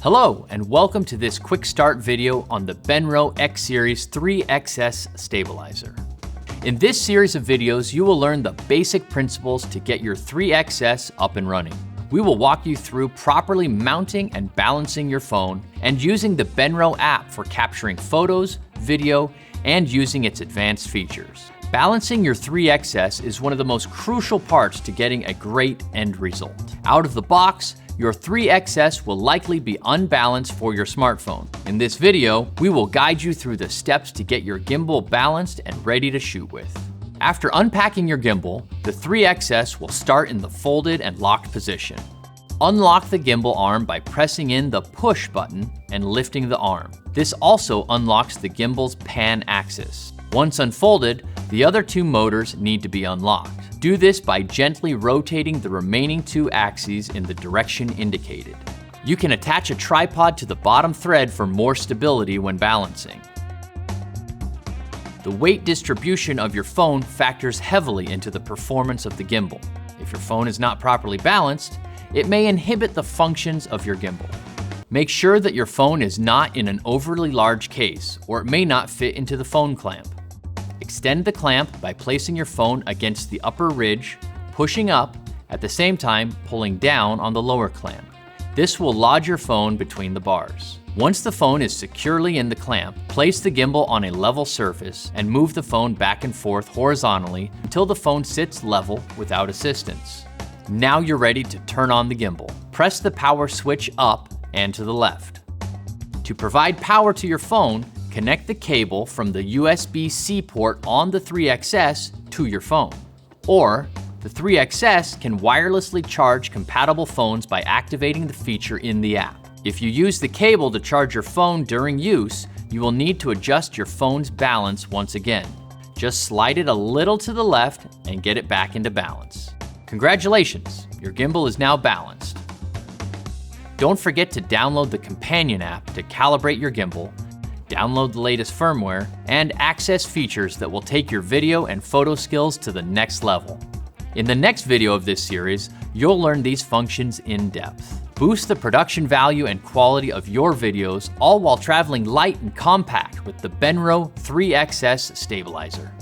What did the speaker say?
Hello, and welcome to this quick start video on the Benro X Series 3XS stabilizer. In this series of videos, you will learn the basic principles to get your 3XS up and running. We will walk you through properly mounting and balancing your phone and using the Benro app for capturing photos, video, and using its advanced features. Balancing your 3XS is one of the most crucial parts to getting a great end result. Out of the box, your 3XS will likely be unbalanced for your smartphone. In this video, we will guide you through the steps to get your gimbal balanced and ready to shoot with. After unpacking your gimbal, the 3XS will start in the folded and locked position. Unlock the gimbal arm by pressing in the push button and lifting the arm. This also unlocks the gimbal's pan axis. Once unfolded, the other two motors need to be unlocked. Do this by gently rotating the remaining two axes in the direction indicated. You can attach a tripod to the bottom thread for more stability when balancing. The weight distribution of your phone factors heavily into the performance of the gimbal. If your phone is not properly balanced, it may inhibit the functions of your gimbal. Make sure that your phone is not in an overly large case, or it may not fit into the phone clamp. Extend the clamp by placing your phone against the upper ridge, pushing up, at the same time pulling down on the lower clamp. This will lodge your phone between the bars. Once the phone is securely in the clamp, place the gimbal on a level surface and move the phone back and forth horizontally until the phone sits level without assistance. Now you're ready to turn on the gimbal. Press the power switch up and to the left. To provide power to your phone, connect the cable from the USB-C port on the 3XS to your phone. Or, the 3XS can wirelessly charge compatible phones by activating the feature in the app. If you use the cable to charge your phone during use, you will need to adjust your phone's balance once again. Just slide it a little to the left and get it back into balance. Congratulations, your gimbal is now balanced. Don't forget to download the companion app to calibrate your gimbal, download the latest firmware, and access features that will take your video and photo skills to the next level. In the next video of this series, you'll learn these functions in depth. Boost the production value and quality of your videos, all while traveling light and compact with the Benro 3XS stabilizer.